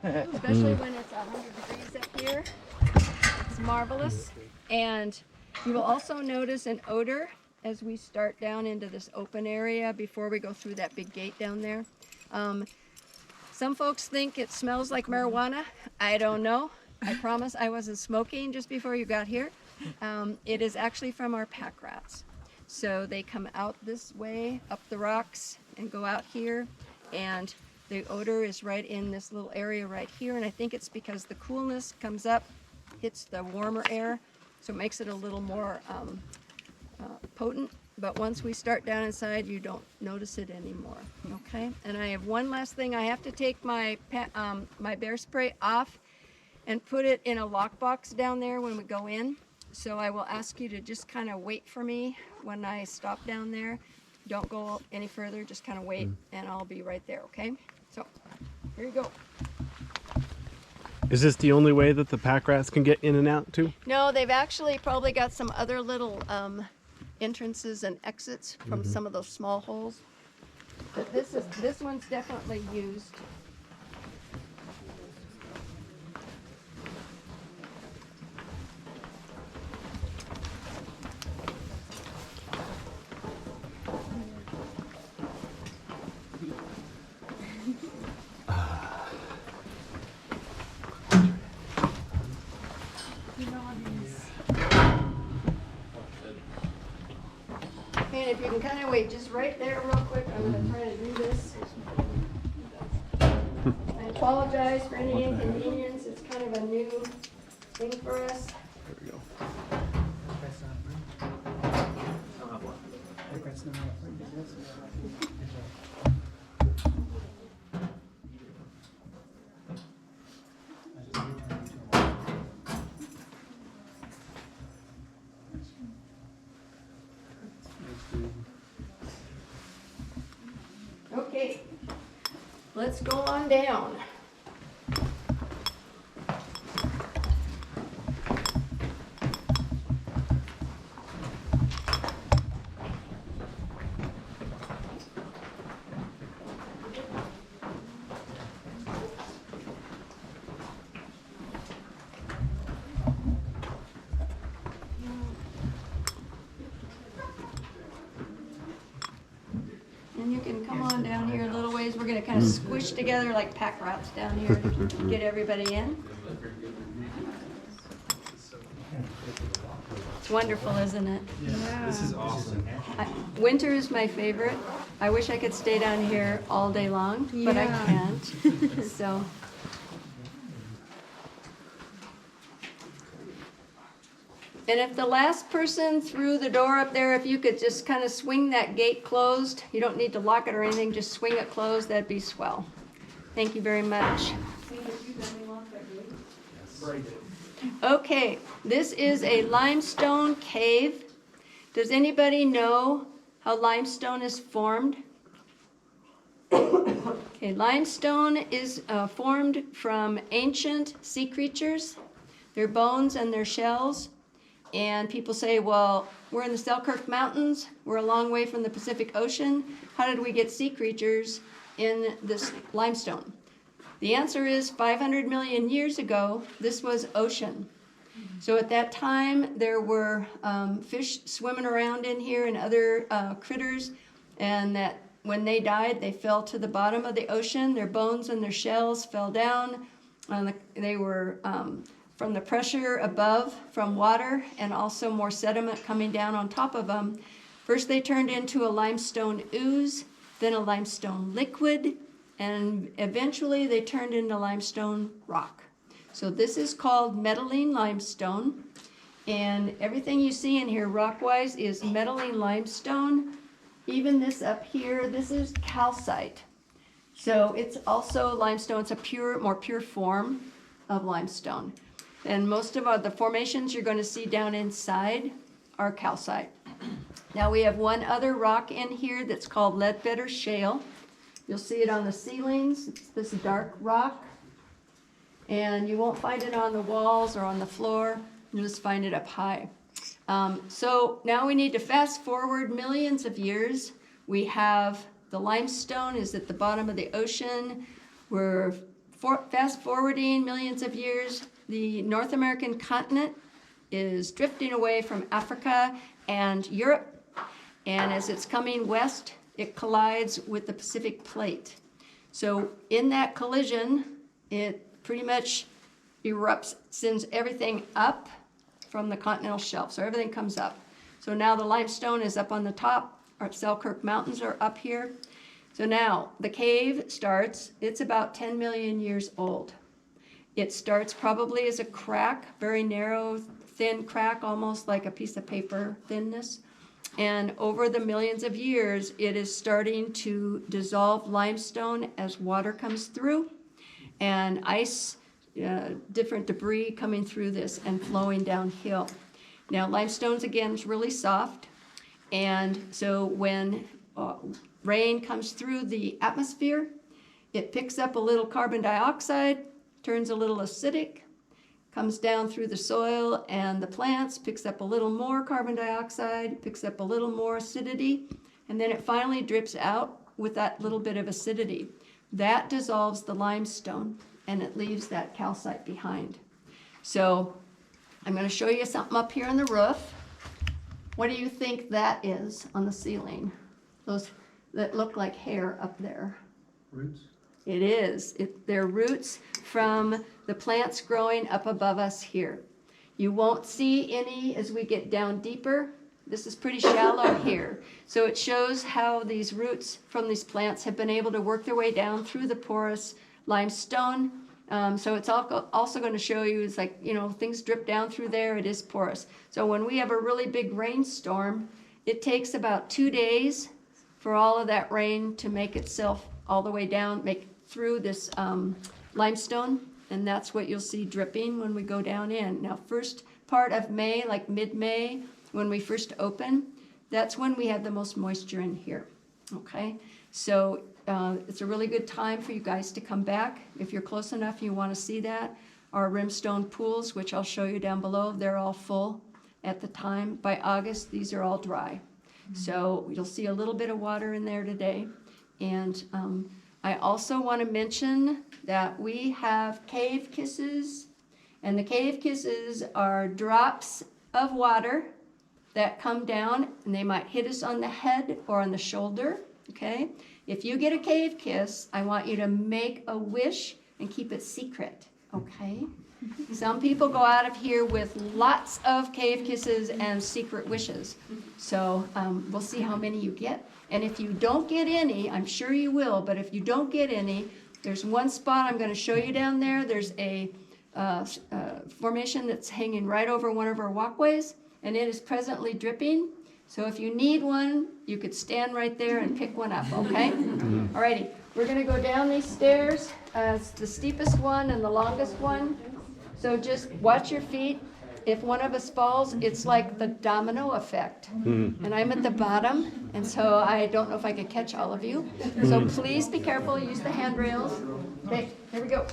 especially when it's 100 degrees up here. It's marvelous. And you will also notice an odor as we start down into this open area before we go through that big gate down there. Some folks think it smells like marijuana. I don't know. I promise I wasn't smoking just before you got here. It is actually from our pack rats. So they come out this way, up the rocks, and go out here. And the odor is right in this little area right here. And I think it's because the coolness comes up, hits the warmer air, so it makes it a little more potent. But once we start down inside, you don't notice it anymore, okay? And I have one last thing. I have to take my my bear spray off and put it in a lockbox down there when we go in. So I will ask you to just kind of wait for me when I stop down there. Don't go any further, just kind of wait, and I'll be right there, okay? So, here you go. Is this the only way that the pack rats can get in and out too? No, they've actually probably got some other little entrances and exits from some of those small holes. But this one's definitely used. And if you can kind of wait just right there real quick, I'm going to try to do this. I apologize for any inconvenience. It's kind of a new thing for us. There we go. Okay, let's go on down. And you can come on down here a little ways. We're going to kind of squish together like pack rats down here to get everybody in. It's wonderful, isn't it? Yeah. This is awesome. Winter is my favorite. I wish I could stay down here all day long, but I Yeah. can't. So. And if the last person through the door up there, if you could just kind of swing that gate closed, you don't need to lock it or anything, just swing it closed, that'd be swell. Thank you very much. Okay, this is a limestone cave. Does anybody know how limestone is formed? Okay, limestone is formed from ancient sea creatures, their bones and their shells. And people say, well, we're in the Selkirk Mountains. We're a long way from the Pacific Ocean. How did we get sea creatures in this limestone? The answer is 500 million years ago, this was ocean. So at that time, there were fish swimming around in here and other critters. And that when they died, they fell to the bottom of the ocean. Their bones and their shells fell down. They were from the pressure above from water and also more sediment coming down on top of them. First they turned into a limestone ooze, then a limestone liquid, and eventually they turned into limestone rock. So this is called metalline limestone, and everything you see in here rock-wise is metalline limestone. Even this up here, this is calcite. So it's also limestone. It's a more pure form of limestone. And most of the formations you're going to see down inside are calcite. Now we have one other rock in here that's called Leadbetter Shale. You'll see it on the ceilings. It's this dark rock. And you won't find it on the walls or on the floor. You'll just find it up high. So now we need to fast forward millions of years. We have the limestone is at the bottom of the ocean. We're fast forwarding millions of years, the North American continent is drifting away from Africa and Europe. And as it's coming west, it collides with the Pacific plate. So in that collision, it pretty much erupts, sends everything up from the continental shelf. So everything comes up. So now the limestone is up on the top. Our Selkirk Mountains are up here. So now the cave starts, it's about 10 million years old. It starts probably as a crack, very narrow, thin crack, almost like a piece of paper thinness. And over the millions of years, it is starting to dissolve limestone as water comes through, and ice, different debris coming through this and flowing downhill. Now, limestone's again is really soft, and so when rain comes through the atmosphere, it picks up a little carbon dioxide, turns a little acidic, comes down through the soil and the plants, picks up a little more carbon dioxide, picks up a little more acidity, and then it finally drips out with that little bit of acidity. That dissolves the limestone and it leaves that calcite behind. So I'm going to show you something up here on the roof. What do you think that is on the ceiling? Those that look like hair up there. Roots? It is. They're roots from the plants growing up above us here. You won't see any as we get down deeper. This is pretty shallow here. So it shows how these roots from these plants have been able to work their way down through the porous limestone. So it's also going to show you, it's like, you know, things drip down through there. It is porous. So when we have a really big rainstorm, it takes about 2 days for all of that rain to make itself all the way down, make through this limestone, and that's what you'll see dripping when we go down in. Now, first part of May, like mid-May, when we first open, that's when we have the most moisture in here, okay? So it's a really good time for you guys to come back. If you're close enough, you want to see that. Our rimstone pools, which I'll show you down below, they're all full at the time. By August, these are all dry. So you'll see a little bit of water in there today. And I also want to mention that we have cave kisses, and the cave kisses are drops of water that come down, and they might hit us on the head or on the shoulder, okay? If you get a cave kiss, I want you to make a wish and keep it secret, okay? Some people go out of here with lots of cave kisses and secret wishes. So we'll see how many you get. And if you don't get any, I'm sure you will, but if you don't get any, there's one spot I'm going to show you down there. There's a formation that's hanging right over one of our walkways, and it is presently dripping. So if you need one, you could stand right there and pick one up, okay? Alrighty, we're going to go down these stairs. It's the steepest one and the longest one. So just watch your feet. If one of us falls, it's like the domino effect. And I'm at the bottom, and so I don't know if I could catch all of you. So please be careful, use the handrails. Okay, here we go.